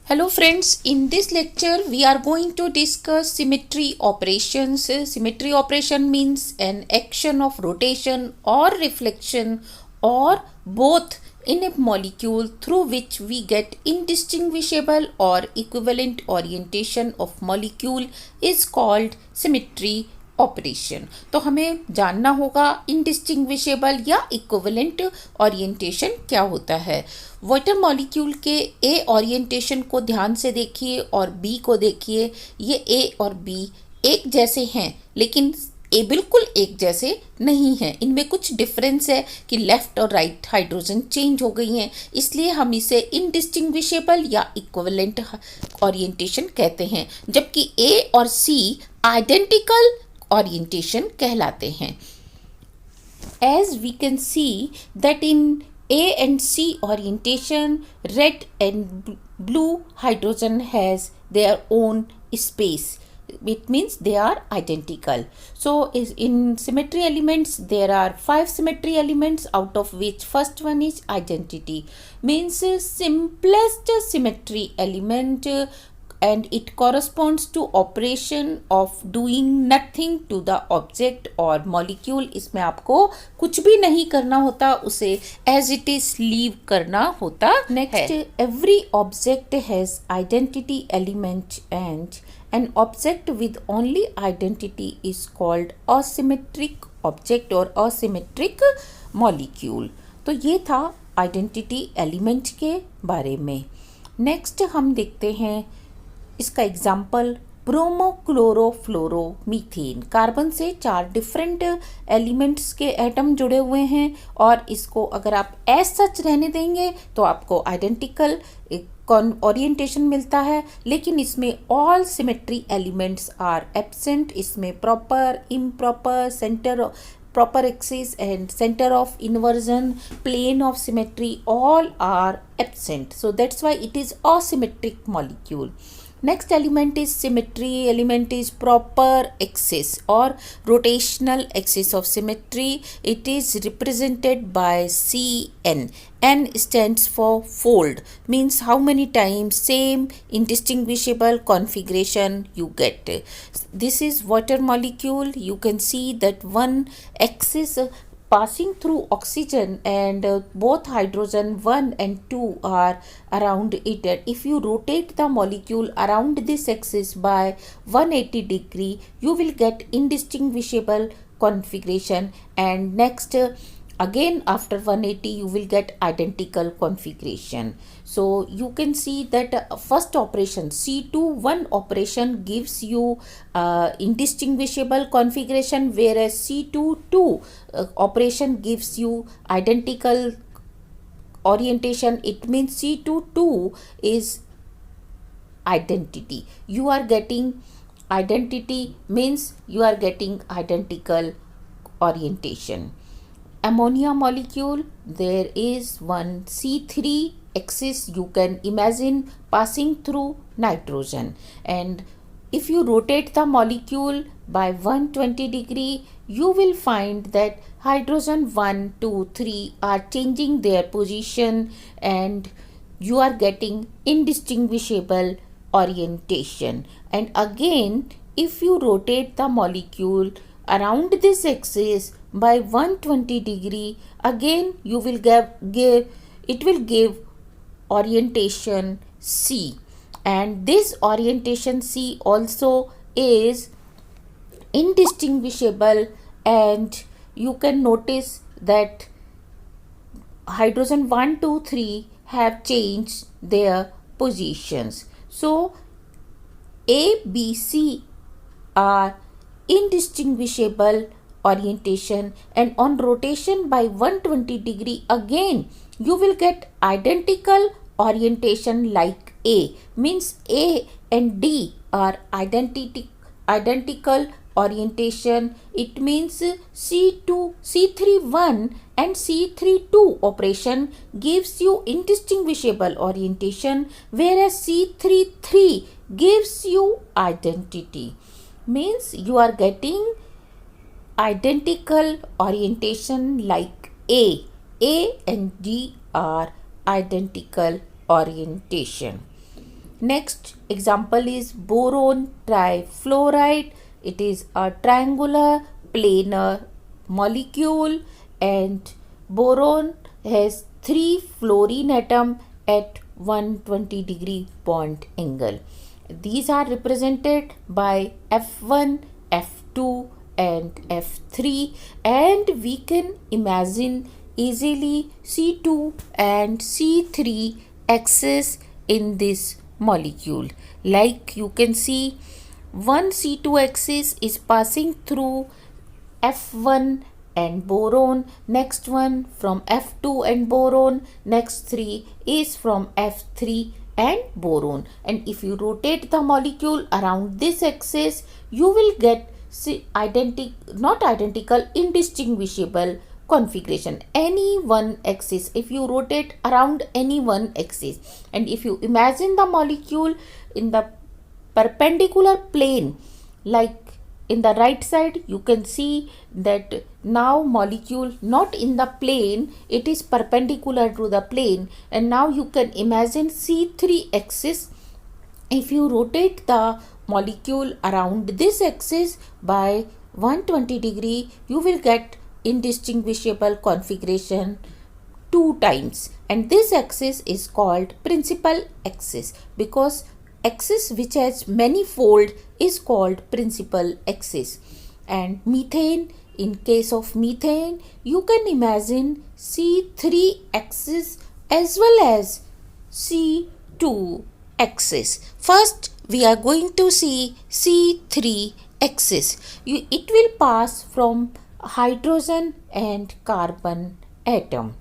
Hello friends, in this lecture we are going to discuss symmetry operations. Symmetry operation means an action of rotation or reflection or both in a molecule through which we get indistinguishable or equivalent orientation of molecule is called symmetry operation. तो हमें जानना होगा indistinguishable या equivalent orientation क्या होता है। Water molecule के ए orientation को ध्यान से देखिए और बी को देखिए। ये ए और बी एक जैसे हैं, लेकिन ए बिल्कुल एक जैसे नहीं हैं। इनमें कुछ डिफरेंस है कि लेफ्ट और राइट हाइड्रोजन चेंज हो गई हैं, इसलिए हम इसे इनडिस्टिंग्विशेबल या इक्विवेलेंट ओरिएंटेशन कहते हैं, जबकि ए और सी आइडेंटिकल orientation कहलाते हैं। As we can see that in A and C orientation, red and blue hydrogen has their own space. It means they are identical. So in symmetry elements there are 5 symmetry elements, out of which first one is identity, means simplest symmetry element, and it corresponds to operation of doing nothing to the object or molecule. इसमें आपको कुछ भी नहीं करना होता, उसे as it is leave करना होता। Next, every object has identity element and an object with only identity is called asymmetric object or asymmetric molecule। तो ये था identity element के बारे में। Next हम देखते हैं इसका एग्जाम्पल ब्रोमोक्लोरोफ्लोरोमीथेन। कार्बन से 4 डिफरेंट एलिमेंट्स के एटम जुड़े हुए हैं और इसको अगर आप एज सच रहने देंगे तो आपको आइडेंटिकल ओरिएंटेशन मिलता है, लेकिन इसमें all symmetry elements are absent. इसमें proper, improper, centre, proper axis and center of inversion, plane of symmetry, all are absent. So that's why it is asymmetric molecule. Next element is symmetry element is proper axis or rotational axis of symmetry. It is represented by Cn. N stands for fold, means how many times same indistinguishable configuration you get. This is water molecule. You can see that one axis passing through oxygen and both hydrogen 1 and 2 are around it. If you rotate the molecule around this axis by 180 degree, you will get indistinguishable configuration, and next again after 180 you will get identical configuration. So you can see that first operation C21 operation gives you indistinguishable configuration, whereas C22 operation gives you identical orientation. It means C22 is identity. You are getting identity means you are getting identical orientation. Ammonia molecule, there is one C3 axis you can imagine passing through nitrogen, and if you rotate the molecule by 120 degree, you will find that hydrogen 1, 2, 3 are changing their position and you are getting indistinguishable orientation. And again, if you rotate the molecule around this axis by 120 degree, again you will give orientation C, and this orientation C also is indistinguishable, and you can notice that hydrogen 1, 2, 3 have changed their positions. So A, B, C are indistinguishable orientation, and on rotation by 120 degree again you will get identical orientation like A, means A and D are identical orientation. It means C31 and C32 operation gives you indistinguishable orientation, whereas C33 gives you identity, means you are getting identical orientation like A. A and D are identical orientation. Next example is boron trifluoride. It is a triangular planar molecule, and boron has 3 fluorine atom at 120-degree bond angle. These are represented by F1, F2 and F3, and we can imagine easily C2 and C3 axis in this molecule. Like you can see, one C2 axis is passing through F1 and boron, next one from F2 and boron, next 3 is from F3 and boron. And if you rotate the molecule around this axis, you will get indistinguishable configuration. Any one axis, if you rotate around any one axis, and if you imagine the molecule in the perpendicular plane, like in the right side, you can see that now molecule not in the plane, it is perpendicular to the plane. And now you can imagine C3 axis. If you rotate the molecule around this axis by 120 degree, you will get indistinguishable configuration 2 times, and this axis is called principal axis, because axis which has many fold is called principal axis. And methane, in case of methane, you can imagine C3 axis as well as C2 axis. First we are going to see C3 axis. It will pass from hydrogen and carbon atom.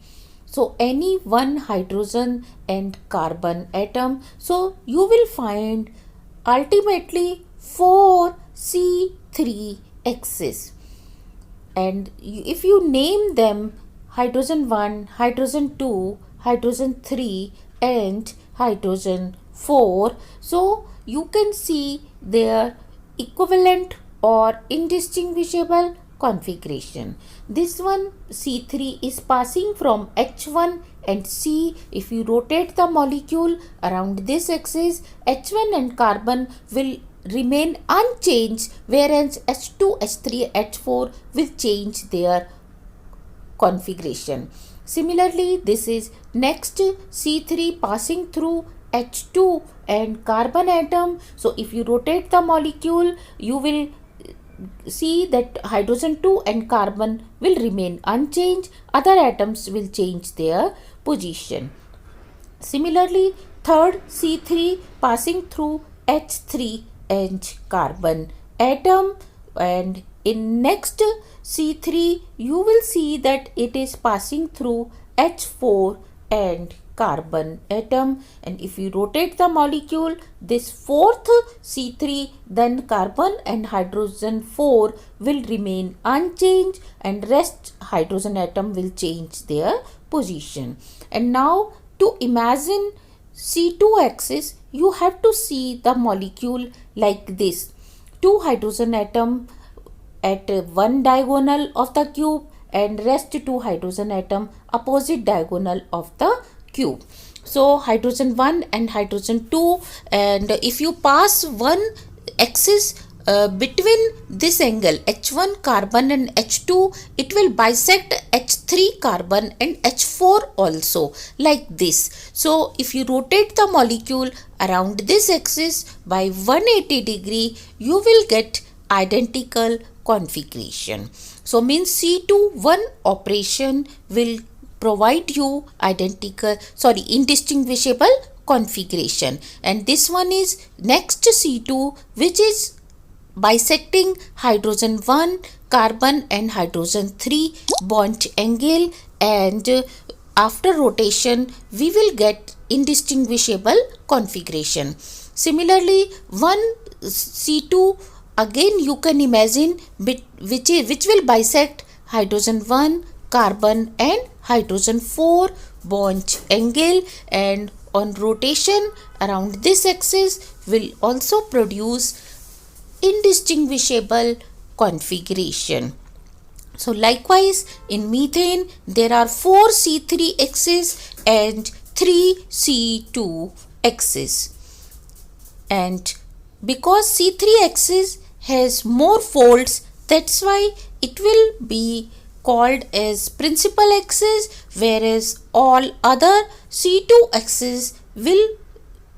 So any one hydrogen and carbon atom, so you will find ultimately 4 C3 axis. And if you name them hydrogen 1, hydrogen 2, hydrogen 3 and hydrogen 4, so you can see their equivalent or indistinguishable configuration. This one C3 is passing from H1 and C. If you rotate the molecule around this axis, H1 and carbon will remain unchanged, whereas H2, H3, H4 will change their configuration. Similarly, this is next C3 passing through H2 and carbon atom. So if you rotate the molecule, you will see that hydrogen 2 and carbon will remain unchanged, other atoms will change their position. Similarly, third C3 passing through H3 and carbon atom, and in next C3 you will see that it is passing through H4 and carbon atom. And if you rotate the molecule, this fourth C3, then carbon and hydrogen 4 will remain unchanged, and rest hydrogen atom will change their position. And now to imagine C2 axis, you have to see the molecule like this. 2 hydrogen atom at one diagonal of the cube, and rest 2 hydrogen atom opposite diagonal of the cube. So hydrogen 1 and hydrogen 2, and if you pass one axis between this angle H1 carbon and H2, it will bisect H3 carbon and H4 also, like this. So if you rotate the molecule around this axis by 180 degree, you will get identical configuration. So means C2 one operation will provide you indistinguishable configuration. And this one is next C2, which is bisecting hydrogen 1 carbon and hydrogen 3 bond angle, and after rotation we will get indistinguishable configuration. Similarly, one C2 again you can imagine which will bisect hydrogen 1 carbon and hydrogen 4 bond angle, and on rotation around this axis will also produce indistinguishable configuration. So likewise in methane there are 4 C3 axis and 3 C2 axis. and because C3 axis has more folds, that's why it will be called as principal axis, whereas all other C2 axis will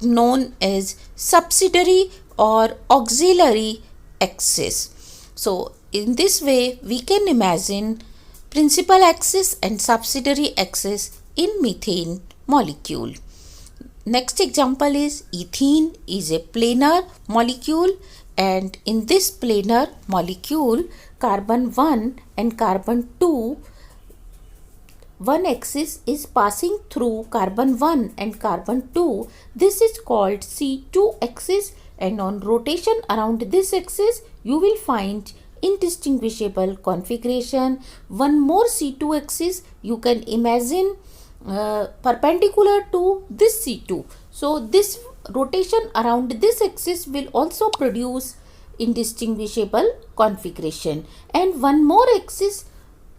known as subsidiary or auxiliary axis. So in this way we can imagine principal axis and subsidiary axis in methane molecule. Next example is ethene is a planar molecule, and in this planar molecule carbon 1 and carbon 2, one axis is passing through carbon 1 and carbon 2. This is called C2 axis, and on rotation around this axis you will find indistinguishable configuration. One more C2 axis you can imagine perpendicular to this C2. So this rotation around this axis will also produce indistinguishable configuration, and one more axis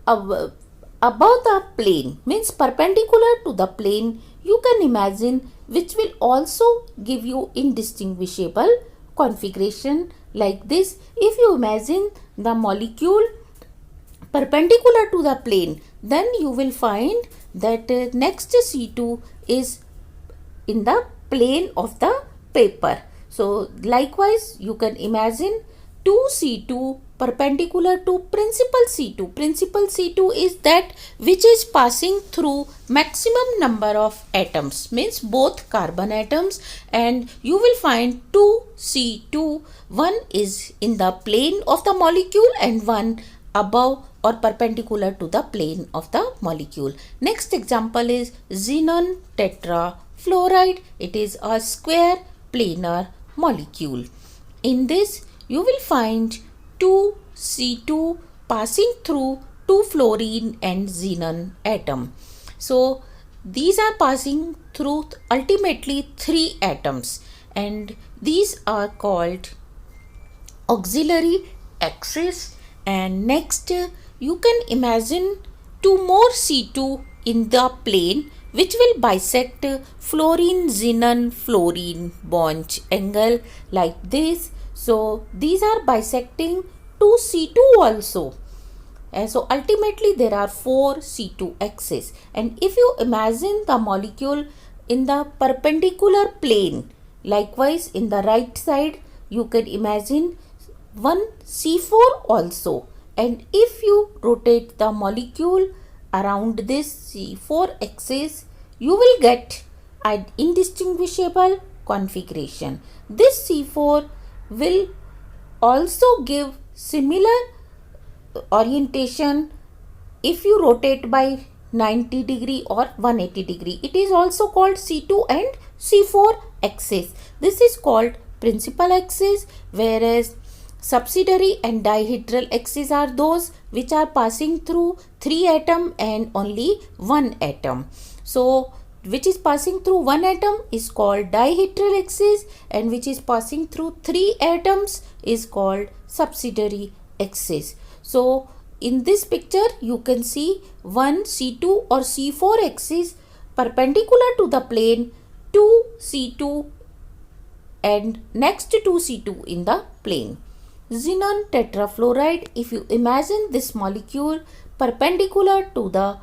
above the plane, means perpendicular to the plane, you can imagine, which will also give you indistinguishable configuration like this. If you imagine the molecule perpendicular to the plane, then you will find that next C2 is in the plane of the paper. So likewise you can imagine 2C2 perpendicular to principal C2. Principal C2 is that which is passing through maximum number of atoms, means both carbon atoms, and you will find 2C2, one is in the plane of the molecule and one above or perpendicular to the plane of the molecule. Next example is xenon tetrafluoride. It is a square planar molecule. In this you will find 2C2 passing through 2 fluorine and xenon atom. So these are passing through ultimately 3 atoms, and these are called auxiliary axis. And next you can imagine 2 more C2 in the plane which will bisect fluorine xenon fluorine bond angle like this. So these are bisecting 2C2 also. And so ultimately there are 4 C2 axes. And if you imagine the molecule in the perpendicular plane, likewise in the right side you can imagine one C4 also. And if you rotate the molecule around this C4 axis, you will get an indistinguishable configuration. This C4 will also give similar orientation if you rotate by 90 degree or 180 degree. It is also called C2 and C4 axis. This is called principal axis, whereas subsidiary and dihedral axes are those which are passing through 3 atom and only 1 atom. So which is passing through 1 atom is called dihedral axis, and which is passing through 3 atoms is called subsidiary axis. So in this picture you can see one C2 or C4 axis perpendicular to the plane, 2 C2 and next to 2 C2 in the plane. Xenon tetrafluoride, if you imagine this molecule perpendicular to the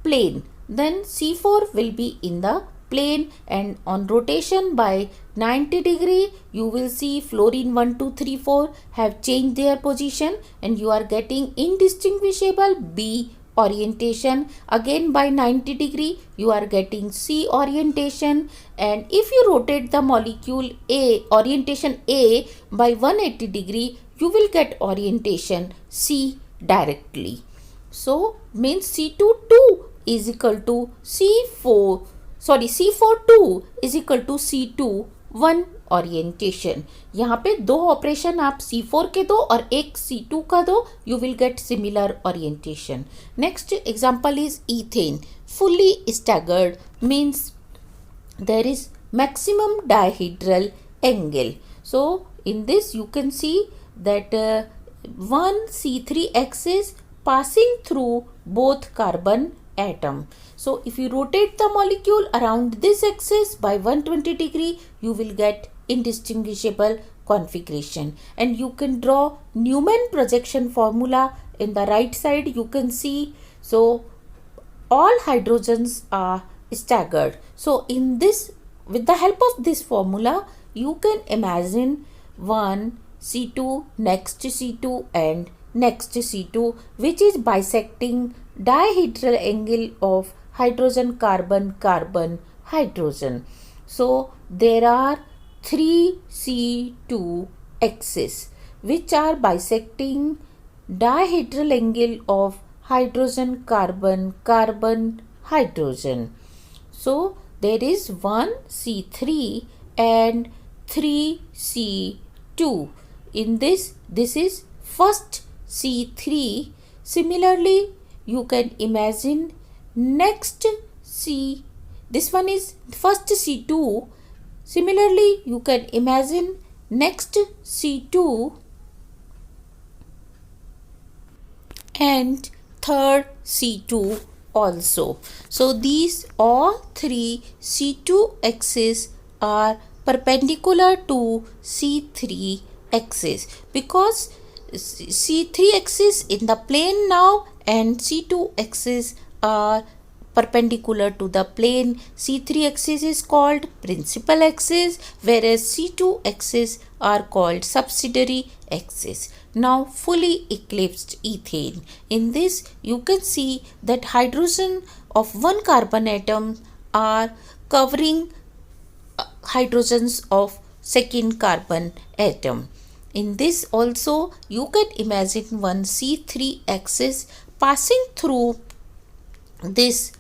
plane, then C4 will be in the plane, and on rotation by 90 degree you will see fluorine 1, 2, 3, 4 have changed their position, and you are getting indistinguishable B orientation. Again by 90 degree you are getting C orientation, and if you rotate the molecule A, orientation A, by 180 degree you will get orientation C directly. So means C22 is equal to C4 2 is equal to C2 1 orientation. यहाँ पे 2 operation आप C4 के दो और एक C2 का दो, you will get similar orientation. Next example is ethane. Fully staggered means there is maximum dihedral angle. So in this you can see that one C3 axis passing through both carbon atom. So if you rotate the molecule around this axis by 120 degree, you will get indistinguishable configuration. And you can draw Newman projection formula. In the right side you can see, so all hydrogens are staggered. So in this, with the help of this formula, you can imagine 1 C2 next C2 and next C2, which is bisecting dihedral angle of hydrogen carbon carbon hydrogen. So there are 3 C2 axes which are bisecting dihedral angle of hydrogen carbon carbon hydrogen. So there is 1 C3 and 3 C2. In this is first C3. Similarly, you can imagine next C, this one is first C2. Similarly, you can imagine next C2 and third C2 also. So these all three C2 axes are perpendicular to C3 axis, because C3 axis in the plane now and C2 axis are perpendicular to the plane. C3 axis is called principal axis, whereas C2 axis are called subsidiary axis. Now fully eclipsed ethane. In this you can see that hydrogen of one carbon atom are covering hydrogens of second carbon atom. In this also you can imagine one C3 axis passing through this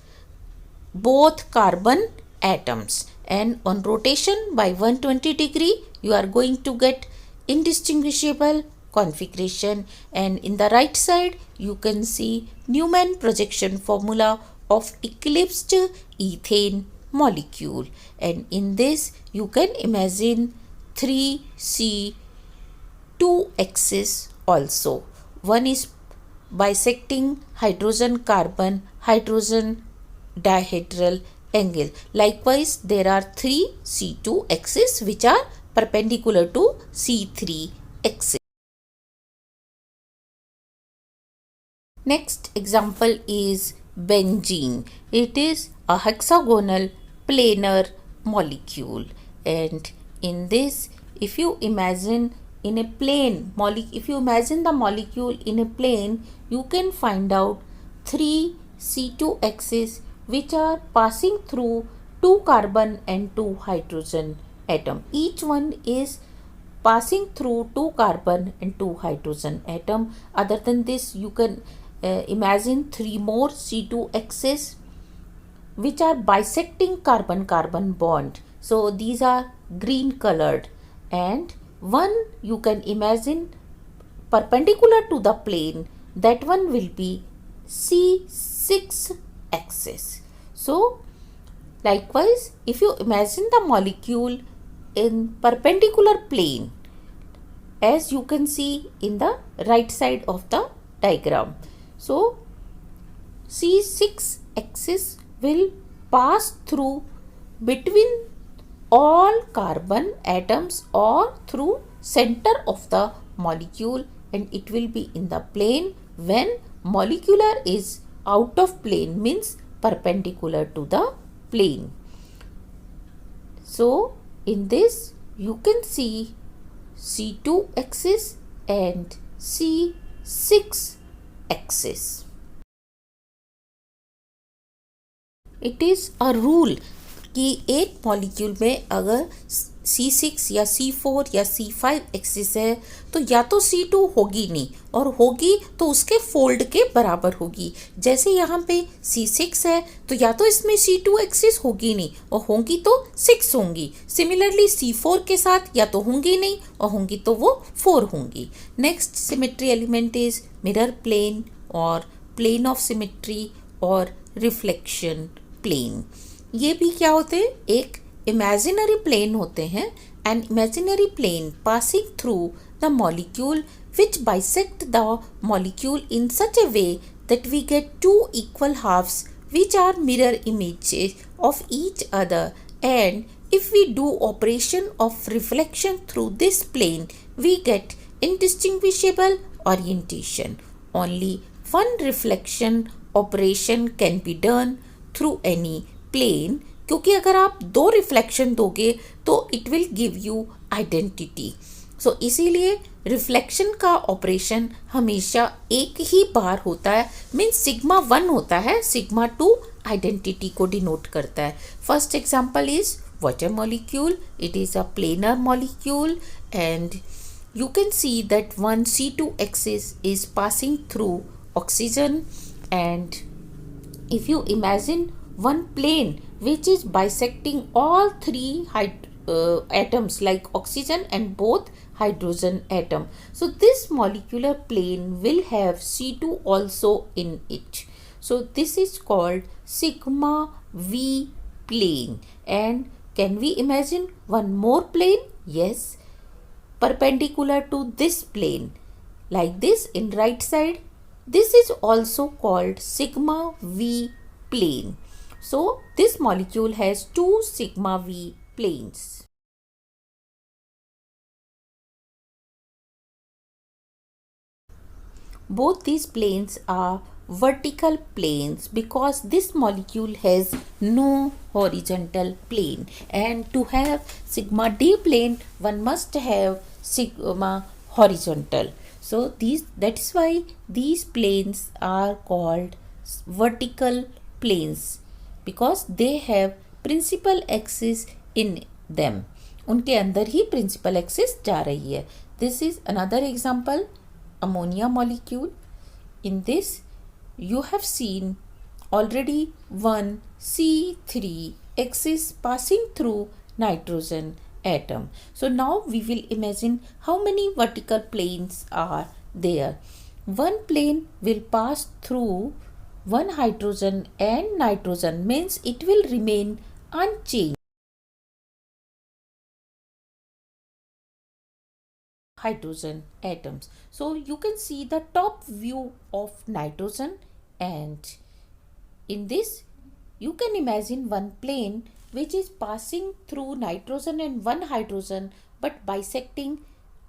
both carbon atoms, and on rotation by 120 degree you are going to get indistinguishable configuration. And in the right side you can see Newman projection formula of eclipsed ethane molecule, and in this you can imagine 3C2 axis also. One is bisecting hydrogen carbon hydrogen dihedral angle. Likewise, there are 3 C2 axes which are perpendicular to C3 axis. Next example is benzene. It is a hexagonal planar molecule, and in this, if you imagine in a plane, if you imagine the molecule in a plane, you can find out 3 C2 axes which are passing through 2 carbon and 2 hydrogen atom. Each one is passing through 2 carbon and 2 hydrogen atom. Other than this, you can imagine 3 more C2 axes which are bisecting carbon-carbon bond. So these are green colored, and one you can imagine perpendicular to the plane, that one will be C6 axis. So likewise, if you imagine the molecule in perpendicular plane, as you can see in the right side of the diagram, so C6 axis will pass through between all carbon atoms or through center of the molecule, and it will be in the plane when molecular is out of plane, means perpendicular to the plane. So in this you can see C2 axis and C6 axis. It is a rule कि एक molecule में अगर C6 या C4 या C5 axis है तो या तो C2 होगी नहीं, और होगी तो उसके फोल्ड के बराबर होगी. जैसे यहाँ पे C6 है तो या तो इसमें C2 एक्सिस होगी नहीं, और होंगी तो 6 होंगी. सिमिलरली C4 के साथ या तो होंगी नहीं, और होंगी तो वो 4 होंगी. Next symmetry element is mirror plane or plane of symmetry or reflection plane. ये भी क्या होते हैं, एक इमेजिनरी प्लेन होते हैं. An imaginary plane passing through the molecule which bisect the molecule in such a way that we get two equal halves which are mirror images of each other, and if we do operation of reflection through this plane, we get indistinguishable orientation. Only one reflection operation can be done through any plane, क्योंकि अगर आप दो reflection दोगे तो it will give you identity. So इसीलिए reflection का operation हमेशा एक ही बार होता है, मीन्स सिग्मा 1 होता है, सिग्मा 2 आइडेंटिटी को डिनोट करता है. First example is water molecule. It is a planar molecule and you can see that one C2 axis is passing through oxygen, and if you imagine one plane which is bisecting all three atoms like oxygen and both hydrogen atom, so this molecular plane will have C2 also in it. So this is called sigma V plane. And can we imagine one more plane? Yes, perpendicular to this plane, like this in right side. This is also called sigma V plane. So this molecule has two sigma V planes. Both these planes are vertical planes because this molecule has no horizontal plane, and to have sigma D plane one must have sigma horizontal. So that is why these planes are called vertical planes, because they have principal axis in them. उनके अंदर ही principal axis जा रही है. This is another example, ammonia molecule. In this you have seen already one C3 axis passing through nitrogen atom. So now we will imagine how many vertical planes are there. One plane will pass through one hydrogen and nitrogen, means it will remain unchanged. Hydrogen atoms. So you can see the top view of nitrogen, and in this you can imagine one plane which is passing through nitrogen and one hydrogen but bisecting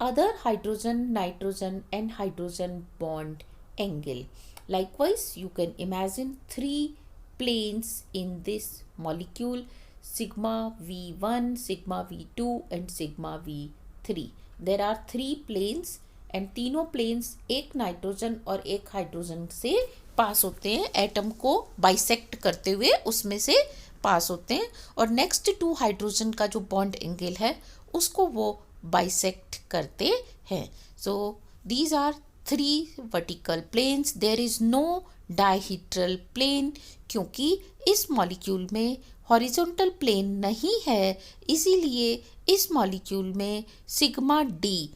other hydrogen, nitrogen and hydrogen bond angle. Likewise, you can imagine three planes in this molecule, sigma V1, sigma V2 and sigma V3. There are three planes and तीनों planes एक nitrogen और एक hydrogen से पास होते हैं, atom को bisect करते हुए उसमें से पास होते हैं, और नेक्स्ट टू हाइड्रोजन का जो बॉन्ड एंगल है उसको वो बाइसेक्ट करते हैं. So these are three vertical planes. There is no dihedral plane, क्योंकि इस मॉलिक्यूल में हॉरिजॉन्टल प्लेन नहीं है, इसीलिए इस मॉलिक्यूल में सिग्मा डी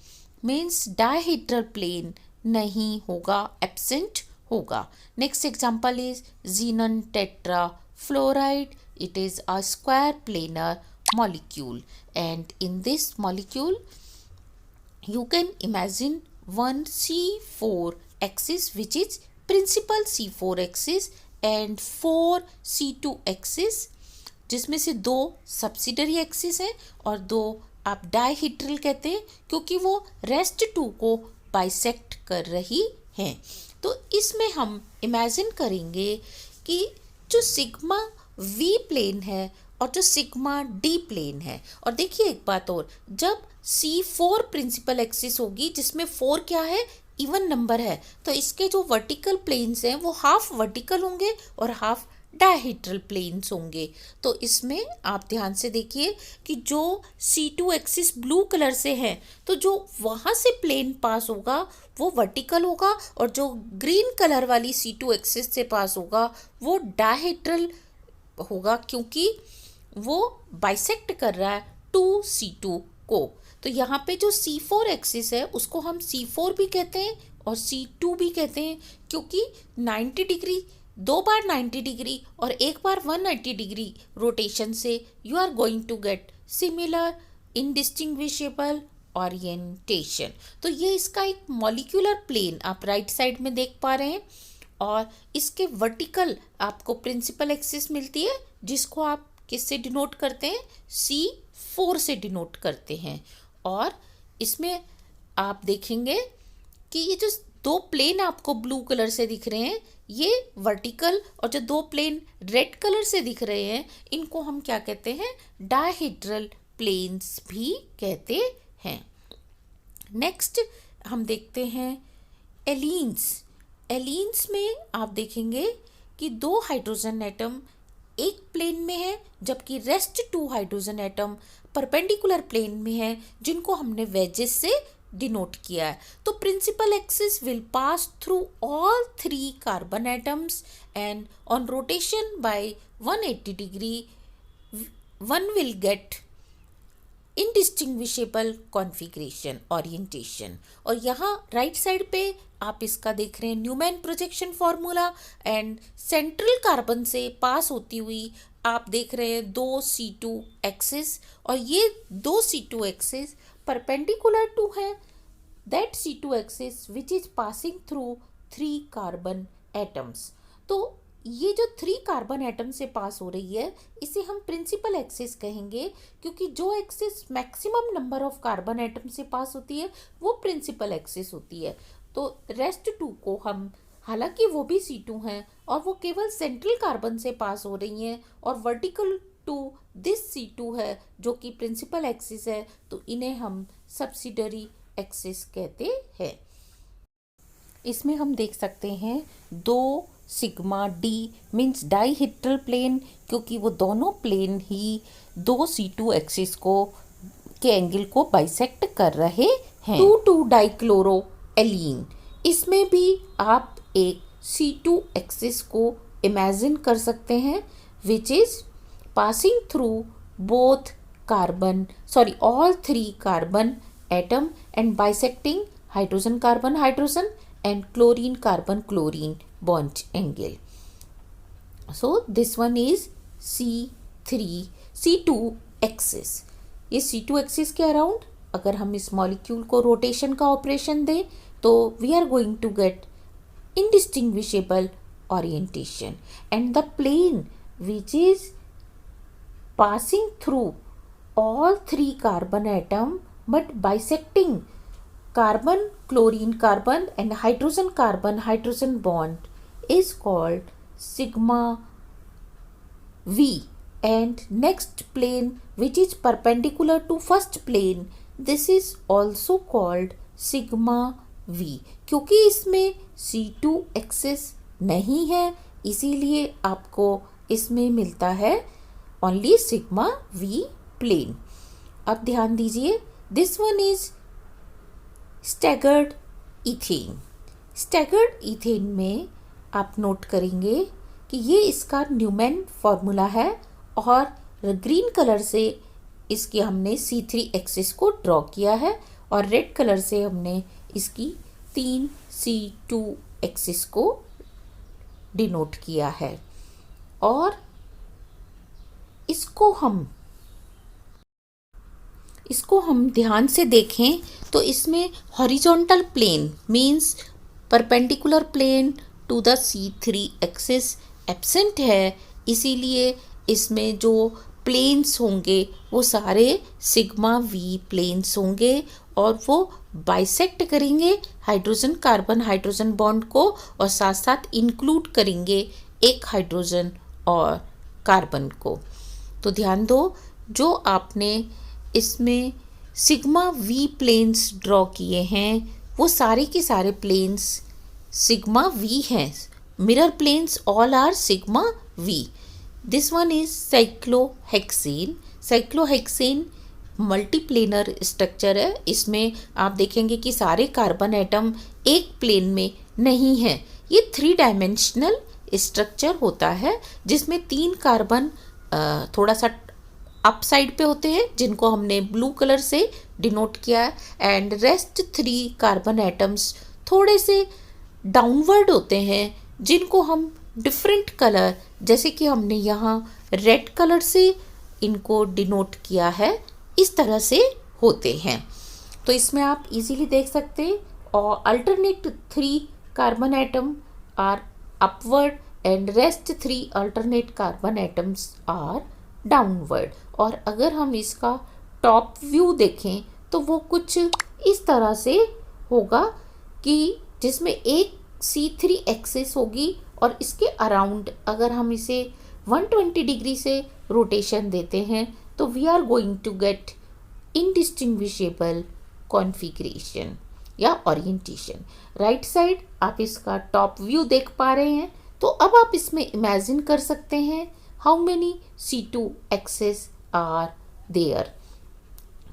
मीन्स डायहीड्रल प्लेन नहीं होगा, एब्सेंट होगा. Next example is xenon tetra fluoride. It is a square planar molecule, and in this molecule you can imagine one C4 axis which is principal C4 axis and 4 C2 axis, जिसमें से दो subsidiary axis हैं और दो आप डायहीड्रल कहते हैं क्योंकि वो रेस्ट टू को बाइसेक्ट कर रही हैं. तो इसमें हम इमेजिन करेंगे कि जो सिग्मा वी प्लेन है और जो सिग्मा डी प्लेन है, और देखिए एक बात और, जब C4 प्रिंसिपल एक्सिस होगी जिसमें 4 क्या है, इवन नंबर है, तो इसके जो वर्टिकल प्लेन्स हैं वो हाफ वर्टिकल होंगे और हाफ डायहीड्रल प्लेन्स होंगे. तो इसमें आप ध्यान से देखिए कि जो C2 एक्सिस ब्लू कलर से है तो जो वहाँ से प्लेन पास होगा वो वर्टिकल होगा, और जो ग्रीन कलर वाली C2 एक्सिस से पास होगा वो डायहीड्रल होगा, क्योंकि वो बाइसेक्ट कर रहा है 2C2 को. तो यहाँ पे जो C4 एक्सिस है उसको हम C4 भी कहते हैं और C2 भी कहते हैं, क्योंकि 90 डिग्री, दो बार 90 डिग्री और एक बार 180 डिग्री रोटेशन से you are going to get similar indistinguishable orientation. तो ये इसका एक मॉलिक्यूलर प्लेन आप राइट साइड में देख पा रहे हैं, और इसके वर्टिकल आपको प्रिंसिपल एक्सिस मिलती है, जिसको आप किससे डिनोट करते हैं, C4 से डिनोट करते हैं। और इसमें आप देखेंगे कि ये जो दो प्लेन आपको ब्लू कलर से दिख रहे हैं, ये वर्टिकल, और जो दो प्लेन रेड कलर से दिख रहे हैं, इनको हम क्या कहते हैं, डायहेड्रल प्लेन्स भी कहते हैं। नेक्स्ट हम देखते हैं एलीन्स। एलीन्स में आप देखेंगे कि दो हाइड्रोजन एटम एक प्लेन में है, जबकि rest 2 hydrogen atom perpendicular plane में है, जिनको हमने वेजेस से डिनोट किया है। तो principal axis will pass through all 3 carbon atoms and on rotation by 180 degree one will get indistinguishable configuration orientation. और यहाँ राइट साइड पे आप इसका देख रहे हैं Newman projection formula, and central carbon से पास होती हुई आप देख रहे हैं 2 C2 एक्सिस, और ये 2 C2 एक्सिस परपेंडिकुलर टू है that C2 axis which is passing through 3 carbon atoms. तो ये जो 3 कार्बन एटम से पास हो रही है, इसे हम प्रिंसिपल एक्सिस कहेंगे, क्योंकि जो axis maximum number of carbon atom से पास होती है वो प्रिंसिपल एक्सिस होती है। तो रेस्ट 2 को हम, हालांकि वो भी C2 हैं और वो केवल सेंट्रल कार्बन से पास हो रही हैं और वर्टिकल टू दिस C2 है जो कि प्रिंसिपल एक्सिस है, तो इन्हें हम सब्सिडरी एक्सिस कहते हैं। इसमें हम देख सकते हैं 2 sigma D means dihedral plane, क्योंकि वो दोनों प्लेन ही 2 C2 एक्सिस को के एंगल को बाइसेक्ट कर रहे हैं। 2,2 डाइक्लोरो एलीन, इसमें भी आप एक C2 एक्सिस को इमेजिन कर सकते हैं which is passing through both all 3 carbon atom and bisecting hydrogen carbon hydrogen and chlorine carbon chlorine bond angle. So this one is C2 axis. ये C2 axis के अराउंड अगर हम इस molecule को रोटेशन का ऑपरेशन दें तो we are going to get indistinguishable orientation, and the plane which is passing through all 3 carbon atom but bisecting carbon chlorine carbon and hydrogen carbon hydrogen bond is called sigma V, and next plane which is perpendicular to first plane, this is also called sigma V। क्योंकि इसमें C2 axis नहीं है, इसीलिए आपको इसमें मिलता है only sigma V plane. अब ध्यान दीजिए, this one is staggered ethane. Staggered ethane में आप नोट करेंगे कि ये इसका न्यूमैन फॉर्मूला है, और ग्रीन कलर से इसकी हमने C3 एक्सिस को ड्रॉ किया है, और रेड कलर से हमने इसकी 3 C2 एक्सिस को डिनोट किया है। और इसको हम ध्यान से देखें तो इसमें horizontal plane means perpendicular plane to the C3 axis absent है, इसीलिए इसमें जो प्लेन्स होंगे वो सारे सिग्मा V प्लेन्स होंगे, और वो बाइसेक्ट करेंगे हाइड्रोजन कार्बन हाइड्रोजन बॉन्ड को, और साथ साथ इंक्लूड करेंगे एक हाइड्रोजन और कार्बन को। तो ध्यान दो, जो आपने इसमें सिग्मा V प्लेन्स ड्रॉ किए हैं वो सारे के सारे प्लेन्स सिग्मा V हैं। Mirror planes all are sigma V। This one is cyclohexane. Cyclohexane multiplanar structure है। इसमें आप देखेंगे कि सारे कार्बन एटम एक प्लेन में नहीं है। ये 3 डायमेंशनल स्ट्रक्चर होता है, जिसमें 3 कार्बन थोड़ा सा अप साइड पे होते हैं, जिनको हमने ब्लू कलर से डिनोट किया है, एंड रेस्ट 3 कार्बन एटम्स थोड़े से डाउनवर्ड होते हैं, जिनको हम डिफरेंट कलर, जैसे कि हमने यहाँ रेड कलर से इनको डिनोट किया है, इस तरह से होते हैं। तो इसमें आप इजीली देख सकते हैं, और alternate 3 carbon atom are upward and rest 3 alternate carbon atoms are downward। और अगर हम इसका टॉप व्यू देखें तो वो कुछ इस तरह से होगा कि जिसमें एक C3 एक्सिस होगी और इसके अराउंड अगर हम इसे 120 डिग्री से रोटेशन देते हैं तो we are going to get indistinguishable configuration या ओरिएंटेशन। राइट साइड आप इसका टॉप व्यू देख पा रहे हैं, तो अब आप इसमें इमेजिन कर सकते हैं how many C2 axes are there.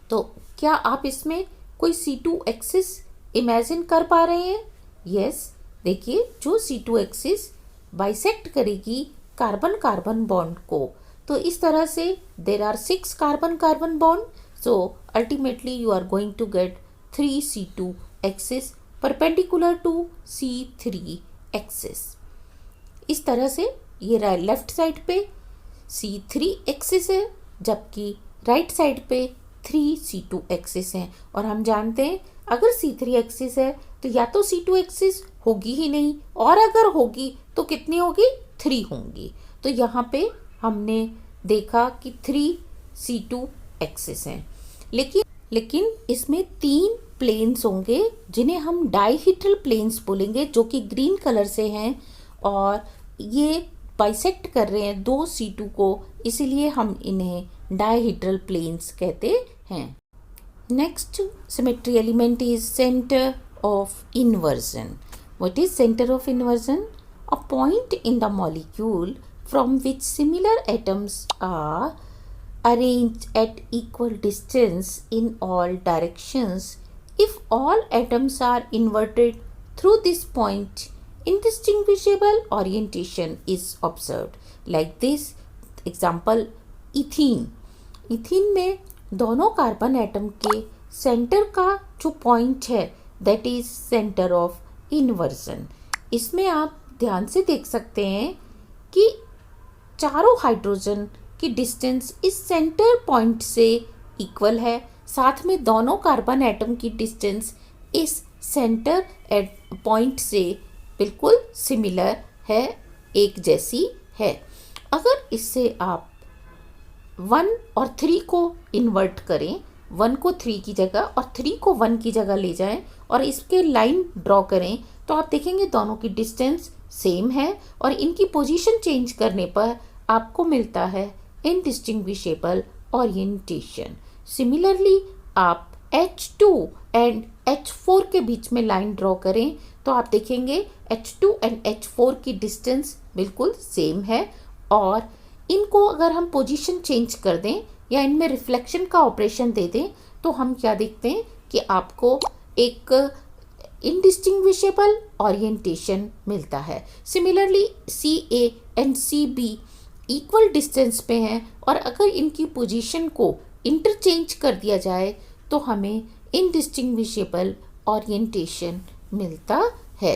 तो क्या आप इसमें कोई C2 एक्सिस इमेजिन कर पा रहे हैं? यस, देखिए जो C2 एक्सिस बाइसेक्ट करेगी कार्बन कार्बन बॉन्ड को, तो इस तरह से there are 6 carbon carbon bond, so ultimately you are going to get 3 C2 axis perpendicular to C3 axis. इस तरह से ये लेफ्ट साइड पे C3 एक्सिस है जबकि राइट साइड पे 3 C2 एक्सिस हैं। और हम जानते हैं अगर C3 एक्सिस है तो या तो C2 एक्सिस होगी ही नहीं, और अगर होगी तो कितनी होगी? 3 होंगी। तो यहाँ पे हमने देखा कि 3 C2 एक्सिस हैं, लेकिन इसमें 3 प्लेन्स होंगे जिन्हें हम डाइहेड्रल प्लेन्स बोलेंगे, जो कि ग्रीन कलर से हैं और ये बाइसेक्ट कर रहे हैं 2 C2 को, इसीलिए हम इन्हें डाइहेड्रल प्लेन्स कहते हैं। Next symmetry element is centre of inversion. What is centre of inversion? A point in the molecule from which similar atoms are arranged at equal distance in all directions. If all atoms are inverted through this point, indistinguishable orientation is observed. Like this example, ethene. ethene में दोनों carbon atom के centre का जो point है that is centre of inversion. इसमें आप ध्यान से देख सकते हैं कि चारों हाइड्रोजन की डिस्टेंस इस सेंटर पॉइंट से इक्वल है, साथ में दोनों कार्बन एटम की डिस्टेंस इस सेंटर पॉइंट से बिल्कुल सिमिलर है, एक जैसी है। अगर इससे आप 1 और 3 को इन्वर्ट करें, 1 को 3 की जगह और 3 को 1 की जगह ले जाएं और इसके लाइन ड्रॉ करें, तो आप देखेंगे दोनों की डिस्टेंस सेम है और इनकी पोजीशन चेंज करने पर आपको मिलता है indistinguishable orientation. Similarly, आप H2 एंड H4 के बीच में लाइन ड्रॉ करें तो आप देखेंगे H2 एंड H4 की डिस्टेंस बिल्कुल सेम है, और इनको अगर हम पोजीशन चेंज कर दें या इनमें रिफ्लेक्शन का ऑपरेशन दे दें तो हम क्या देखते हैं कि आपको एक indistinguishable orientation मिलता है। Similarly, CA and CB equal distance पे हैं और अगर इनकी पोजीशन को इंटरचेंज कर दिया जाए तो हमें इनडिस्टिंग्विशेबल ओरिएंटेशन मिलता है।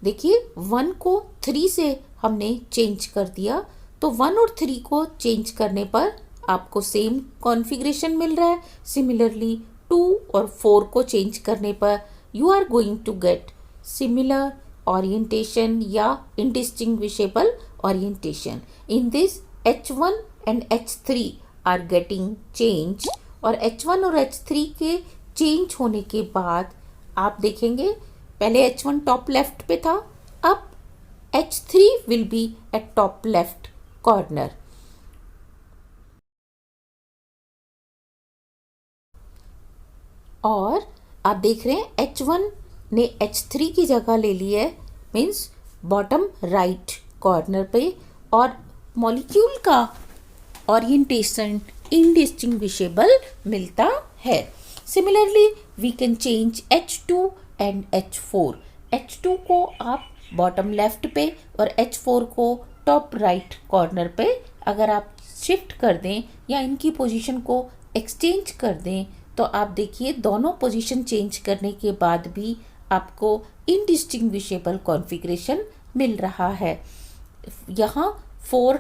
देखिए 1 को 3 से हमने चेंज कर दिया, तो 1 और 3 को चेंज करने पर आपको सेम कॉन्फ़िगरेशन मिल रहा है। सिमिलरली 2 और 4 को चेंज करने पर you are going to get similar orientation या indistinguishable orientation. In this H1 and H3 are getting changed, और H1 और H3 के चेंज होने के बाद आप देखेंगे पहले H1 टॉप लेफ्ट पे था, अब H3 will be at top left corner। और आप देख रहे हैं H1 ने H3 की जगह ले ली है, मीन्स बॉटम राइट कॉर्नर पे, और मॉलिक्यूल का ओरिएंटेशन इंडिस्टिंग्विशेबल मिलता है। Similarly we can change H2 and H4। H2 को आप बॉटम लेफ्ट पे और H4 को टॉप राइट कॉर्नर पे अगर आप शिफ्ट कर दें या इनकी पोजीशन को एक्सचेंज कर दें तो आप देखिए दोनों पोजीशन चेंज करने के बाद भी आपको इनडिस्टिंग्विशेबल कॉन्फ़िगरेशन मिल रहा है। यहाँ H4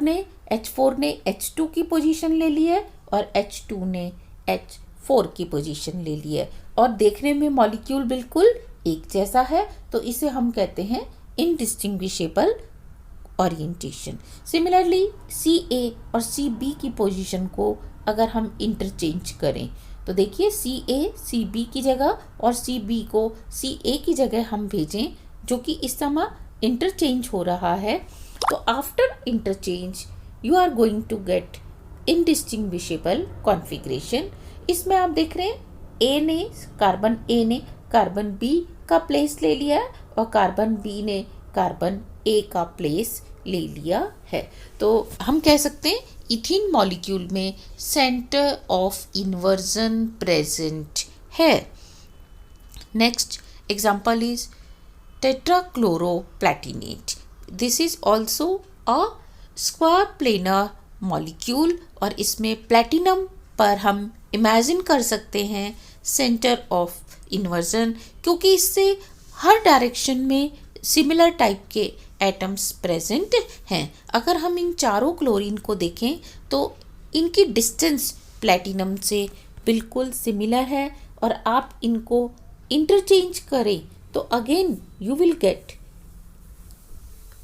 ने H2 की पोजीशन ले ली है और H2 ने H4 की पोजीशन ले ली है, और देखने में मॉलिक्यूल बिल्कुल एक जैसा है, तो इसे हम कहते हैं indistinguishable orientation. Similarly, CA और CB की पोजीशन को अगर हम इंटरचेंज करें तो देखिए CA CB की जगह और CB को CA की जगह हम भेजें, जो कि इस समय इंटरचेंज हो रहा है, तो after interchange you are going to get indistinguishable configuration. इसमें आप देख रहे हैं कार्बन A ने कार्बन B का प्लेस ले लिया है और कार्बन B ने कार्बन A का प्लेस ले लिया है. तो हम कह सकते हैं इथीन मॉलिक्यूल में सेंटर ऑफ इन्वर्जन प्रेजेंट है. Next example is tetrachloroplatinate. This is also a square planar molecule और इसमें प्लेटिनम पर हम इमेजिन कर सकते हैं सेंटर ऑफ इन्वर्जन, क्योंकि इससे हर डायरेक्शन में सिमिलर टाइप के एटम्स प्रेजेंट हैं. अगर हम इन चारों क्लोरीन को देखें तो इनकी डिस्टेंस प्लेटिनम से बिल्कुल सिमिलर है और आप इनको इंटरचेंज करें तो again you will gate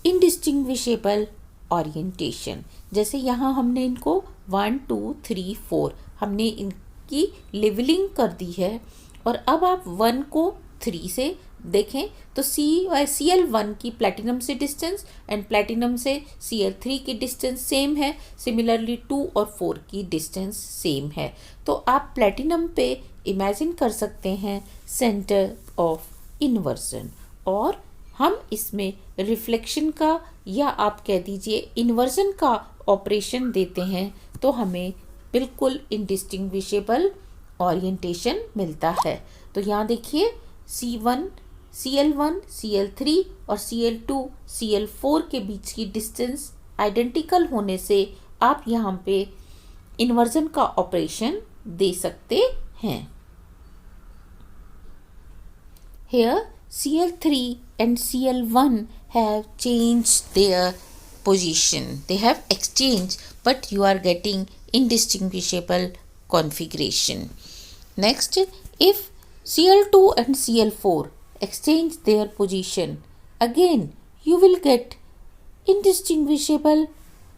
indistinguishable orientation. जैसे यहाँ हमने इनको 1 2 3 4 हमने इनकी लेवलिंग कर दी है और अब आप 1 को 3 से देखें तो Cl1 की प्लेटिनम से डिस्टेंस एंड प्लेटिनम से Cl3 की डिस्टेंस सेम है. सिमिलरली 2 और 4 की डिस्टेंस सेम है. तो आप प्लेटिनम पे इमेजिन कर सकते हैं सेंटर ऑफ इन्वर्जन और हम इसमें रिफ्लेक्शन का या आप कह दीजिए इन्वर्जन का ऑपरेशन देते हैं तो हमें बिल्कुल इंडिस्टिंग्विशेबल ओरिएंटेशन मिलता है. तो यहाँ देखिए C1 Cl1 Cl3 और Cl2 Cl4 के बीच की डिस्टेंस आइडेंटिकल होने से आप यहाँ पे इन्वर्जन का ऑपरेशन दे सकते हैं. Here Cl3 and Cl1 have changed their position. They have exchanged, but you are getting indistinguishable configuration. Next, if Cl2 and Cl4 exchange their position, again you will get indistinguishable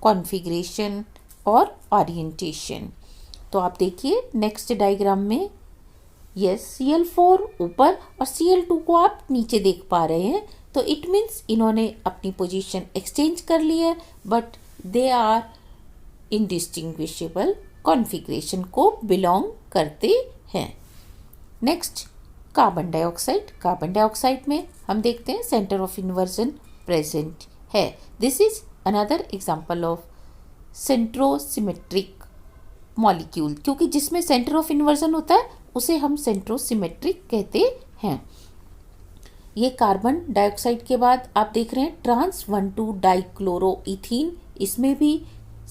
configuration और orientation. तो आप देखिए next diagram में yes Cl4 ऊपर और Cl2 को आप नीचे देख पा रहे हैं, तो इट मीन्स इन्होंने अपनी पोजीशन एक्सचेंज कर ली है but they are indistinguishable configuration को बिलोंग करते हैं. नेक्स्ट कार्बन डाइऑक्साइड में हम देखते हैं सेंटर ऑफ इन्वर्जन प्रेजेंट है. This is another example of centrosymmetric molecule, क्योंकि जिसमें सेंटर ऑफ इन्वर्जन होता है उसे हम सेंट्रोसिमेट्रिक कहते हैं. ये कार्बन डाइऑक्साइड के बाद आप देख रहे हैं ट्रांस 1,2 डाइक्लोरोइथीन, इसमें भी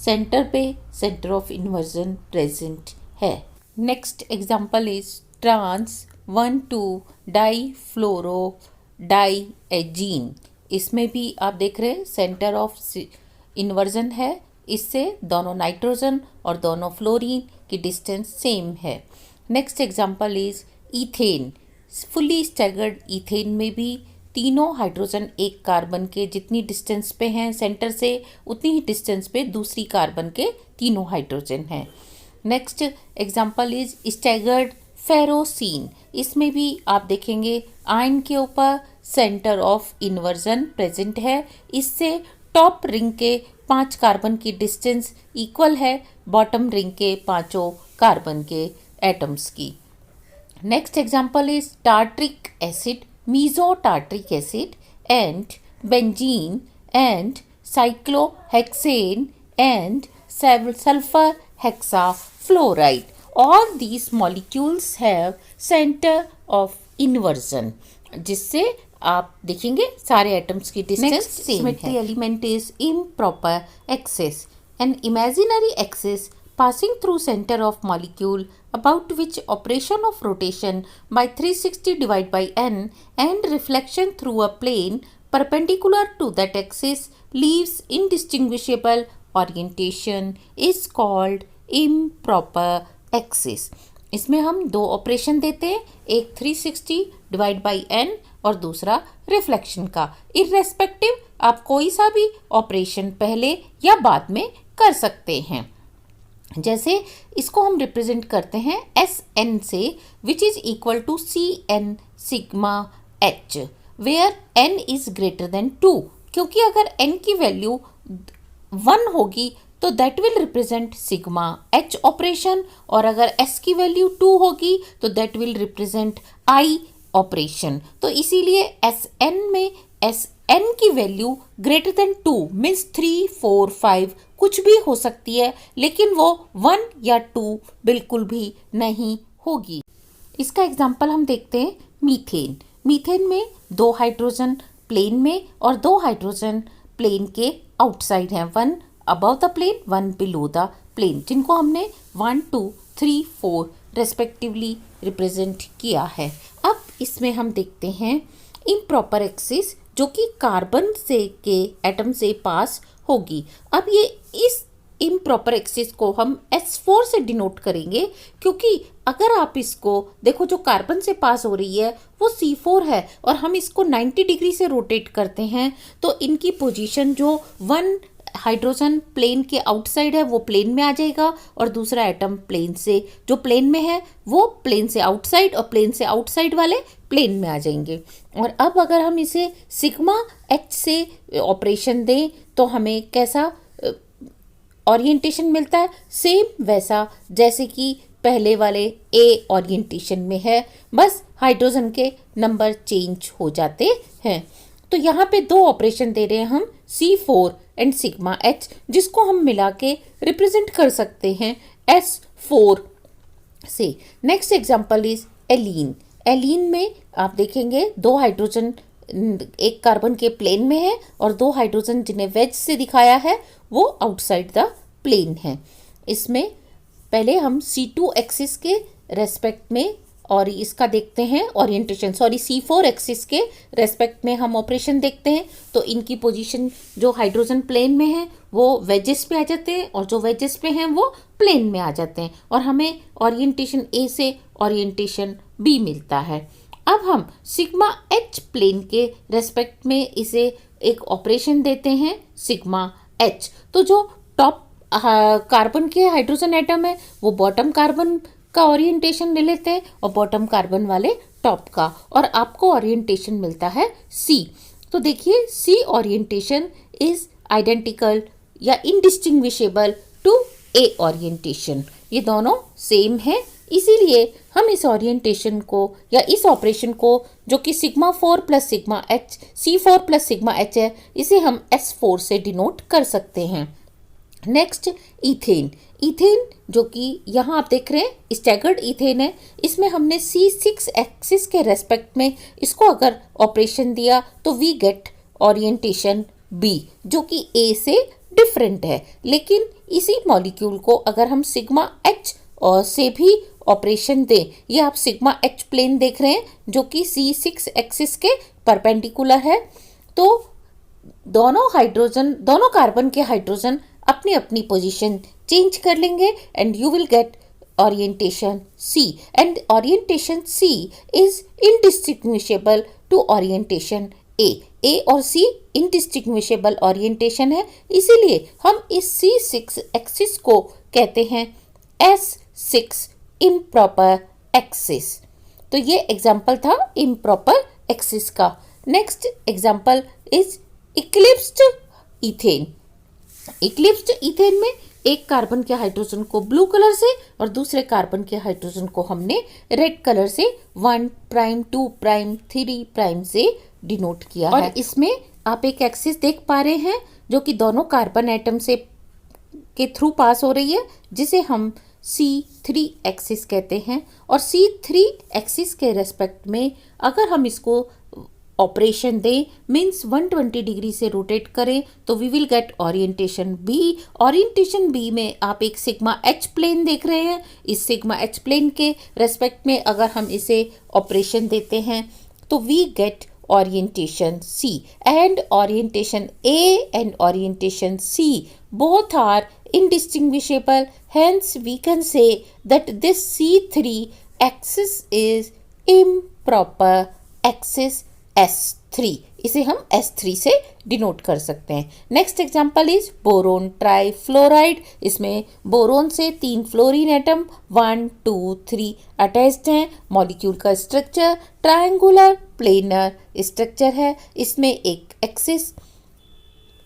सेंटर पे सेंटर ऑफ इन्वर्जन प्रेजेंट है. नेक्स्ट एग्जांपल इज ट्रांस 1,2 डाइफ्लोरो डाइएजीन, इसमें भी आप देख रहे हैं सेंटर ऑफ इन्वर्जन है. इससे दोनों नाइट्रोजन और दोनों फ्लोरीन की डिस्टेंस सेम है. Next example is ethane. Fully staggered ethane में भी तीनों हाइड्रोजन एक कार्बन के जितनी डिस्टेंस पे हैं सेंटर से उतनी ही डिस्टेंस पे दूसरी कार्बन के तीनों हाइड्रोजन हैं. Next example is staggered ferrocene. इसमें भी आप देखेंगे आयन के ऊपर सेंटर ऑफ इन्वर्जन प्रेजेंट है. इससे टॉप रिंग के 5 कार्बन की डिस्टेंस इक्वल है बॉटम रिंग के 5 कार्बन के एटम्स की. Next example is tartaric acid, mesotartaric acid and benzene and cyclohexane and sulphur hexafluoride. All these molecules have center of inversion, जिससे आप देखेंगे सारे एटम्स की डिस्टेंस सेम है. The element is improper axis, an imaginary axis passing through center of molecule about which operation of rotation by 360 divided by n and reflection through a plane perpendicular to that axis leaves indistinguishable orientation is called improper axis. इसमें हम दो operation देते हैं, एक 360 divide by n और दूसरा reflection का। Irrespective आप कोई सा भी ऑपरेशन पहले या बाद में कर सकते हैं। जैसे इसको हम रिप्रेजेंट करते हैं एस एन से, which is equal to C N sigma H, where n is greater than 2, क्योंकि अगर n की वैल्यू 1 होगी तो that will represent sigma H operation, और अगर s की वैल्यू 2 होगी तो that will represent I operation. तो इसीलिए एस एन में एस एन की वैल्यू ग्रेटर देन 2 मीन्स 3, 4, 5 कुछ भी हो सकती है, लेकिन वो 1 या 2 बिल्कुल भी नहीं होगी। इसका एग्जाम्पल हम देखते हैं मीथेन। मीथेन में 2 हाइड्रोजन प्लेन में और 2 हाइड्रोजन प्लेन के आउटसाइड हैं, 1 above the plane 1 below the plane, जिनको हमने 1, 2, 3, 4 रेस्पेक्टिवली रिप्रेजेंट किया है। अब इसमें हम देखते हैं इम्प्रॉपर एक्सिस जो कि कार्बन से के एटम से पास होगी। अब ये इस इम्प्रॉपर एक्सिस को हम S4 से डिनोट करेंगे, क्योंकि अगर आप इसको देखो जो कार्बन से पास हो रही है वो C4 है और हम इसको 90 डिग्री से रोटेट करते हैं, तो इनकी पोजीशन जो 1 हाइड्रोजन प्लेन के आउटसाइड है वो प्लेन में आ जाएगा और दूसरा एटम प्लेन से जो प्लेन में है वो प्लेन से आउटसाइड और प्लेन से आउटसाइड वाले प्लेन में आ जाएंगे। और अब अगर हम इसे सिग्मा एच से ऑपरेशन दें तो हमें कैसा ओरिएंटेशन मिलता है, सेम वैसा जैसे कि पहले वाले ए ओरिएंटेशन में है, बस हाइड्रोजन के नंबर चेंज हो जाते हैं। तो यहाँ पे 2 ऑपरेशन दे रहे हैं हम C4 एंड सिग्मा एच, जिसको हम मिला के रिप्रेजेंट कर सकते हैं S4 से। नेक्स्ट एग्जांपल इज एलीन। एलीन में आप देखेंगे 2 हाइड्रोजन एक कार्बन के प्लेन में है और 2 हाइड्रोजन जिन्हें वेज से दिखाया है वो आउटसाइड द प्लेन है। इसमें पहले हम C2 एक्सिस के रेस्पेक्ट में और इसका देखते हैं ओरिएंटेशन, C4 एक्सिस के रेस्पेक्ट में हम ऑपरेशन देखते हैं। तो इनकी पोजीशन जो हाइड्रोजन प्लेन में है वो वेजेस पे आ जाते हैं और जो वेजेस पे हैं वो प्लेन में आ जाते हैं और हमें ओरिएंटेशन ए से ओरिएंटेशन बी मिलता है। अब हम सिग्मा एच प्लेन के रेस्पेक्ट में इसे एक ऑपरेशन देते हैं सिग्मा एच। तो जो टॉप कार्बन के हाइड्रोजन एटम है वो बॉटम कार्बन का ओरिएंटेशन ले लेते हैं और बॉटम कार्बन वाले टॉप का, और आपको ओरिएंटेशन मिलता है सी। तो देखिए सी ओरिएंटेशन इज आइडेंटिकल या इनडिस्टिंग्विशेबल टू ए ओरिएंटेशन, ये दोनों सेम है। इसीलिए हम इस ओरिएंटेशन को या इस ऑपरेशन को जो कि sigma 4 plus sigma H C4 plus sigma H है, इसे हम S4 से डिनोट कर सकते हैं। Next ethane. इथेन जो कि यहाँ आप देख रहे हैं स्टैगर्ड इथेन है, इसमें हमने C6 एक्सिस के रेस्पेक्ट में इसको अगर ऑपरेशन दिया तो वी गेट ओरिएंटेशन बी जो कि ए से डिफरेंट है। लेकिन इसी मॉलिक्यूल को अगर हम सिग्मा एच से भी ऑपरेशन दें, ये आप सिग्मा एच प्लेन देख रहे हैं जो कि C6 एक्सिस के परपेंडिकुलर है, तो दोनों कार्बन के हाइड्रोजन अपनी अपनी पोजीशन चेंज कर लेंगे and you will get orientation C, and orientation C is indistinguishable to orientation A. A और सी इनडिस्टिंग्विशेबल ओरिएंटेशन है, इसीलिए हम इस C6 एक्सिस को कहते हैं S6 इम्प्रॉपर एक्सिस। तो ये एग्जाम्पल था इम्प्रॉपर एक्सिस का। Next example is eclipsed ethane. Eclipsed ethane में एक कार्बन के हाइड्रोजन को ब्लू कलर से और दूसरे कार्बन के हाइड्रोजन को हमने रेड कलर से 1 प्राइम 2 प्राइम 3 प्राइम से डिनोट किया है। और इसमें आप एक एक्सिस देख पा रहे हैं जो कि दोनों कार्बन एटम से के थ्रू पास हो रही है, जिसे हम C3 एक्सिस कहते हैं। और C3 एक्सिस के रेस्पेक्ट में अगर हम इसको ऑपरेशन दें मीन्स 120 डिग्री से रोटेट करें तो we will get orientation B. Orientation B में आप एक सिग्मा एच प्लेन देख रहे हैं, इस सिग्मा एच प्लेन के रेस्पेक्ट में अगर हम इसे ऑपरेशन देते हैं तो we get orientation C, and orientation A and orientation C both are indistinguishable. Hence, we can say that this C3 axis is improper axis S3. इसे हम S3 से डिनोट कर सकते हैं. Next example is boron trifluoride. इसमें boron से 3 fluorine atom 1, 2, 3 attached हैं. Molecule का स्ट्रक्चर ट्रायंगुलर प्लेनर स्ट्रक्चर है. इसमें एक एक्सिस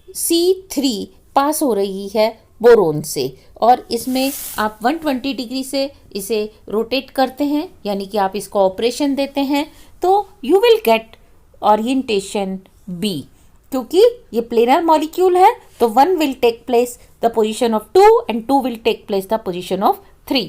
C3 पास हो रही है बोरोन से और इसमें आप 120 डिग्री से इसे रोटेट करते हैं, यानी कि आप इसको ऑपरेशन देते हैं, तो you will get orientation B. क्योंकि ये प्लेनर मॉलिक्यूल है तो 1 will take place the position of 2 and 2 will take place the position of 3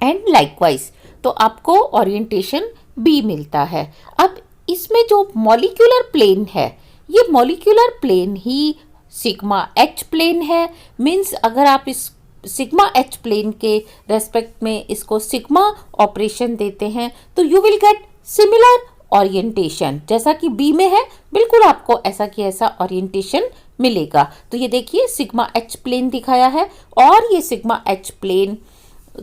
and likewise. तो आपको ओरिएंटेशन B मिलता है. अब इसमें जो मॉलिक्यूलर प्लेन है, ये मॉलिक्यूलर प्लेन ही सिग्मा H प्लेन है. मीन्स अगर आप इस सिग्मा H प्लेन के रेस्पेक्ट में इसको सिग्मा ऑपरेशन देते हैं तो you will gate similar orientation. जैसा कि B में है बिल्कुल आपको ऐसा कि ऐसा ओरिएंटेशन मिलेगा. तो ये देखिए सिग्मा H प्लेन दिखाया है और ये सिग्मा H प्लेन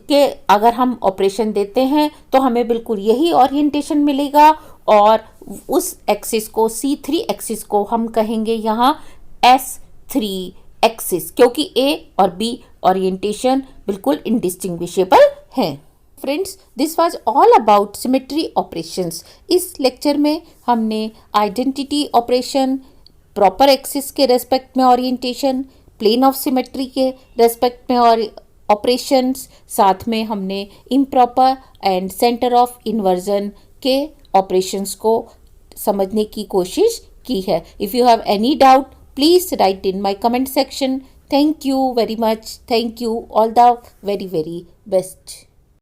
के अगर हम ऑपरेशन देते हैं तो हमें बिल्कुल यही ओरिएंटेशन मिलेगा और उस एक्सिस को C3 एक्सिस को हम कहेंगे यहाँ S3 एक्सिस, क्योंकि A और B ओरिएंटेशन बिल्कुल इंडिस्टिंग्विशेबल हैं. Friends, this was all about symmetry operations. इस लेक्चर में हमने आइडेंटिटी ऑपरेशन, प्रॉपर एक्सिस के रेस्पेक्ट में ओरिएंटेशन, प्लेन ऑफ सिमेट्री के रेस्पेक्ट में और ऑपरेशंस, साथ में हमने improper and centre of inversion के ऑपरेशंस को समझने की कोशिश की है. If you have any doubt please right in my comment section. Thank you very much. Thank you. All the very, very best.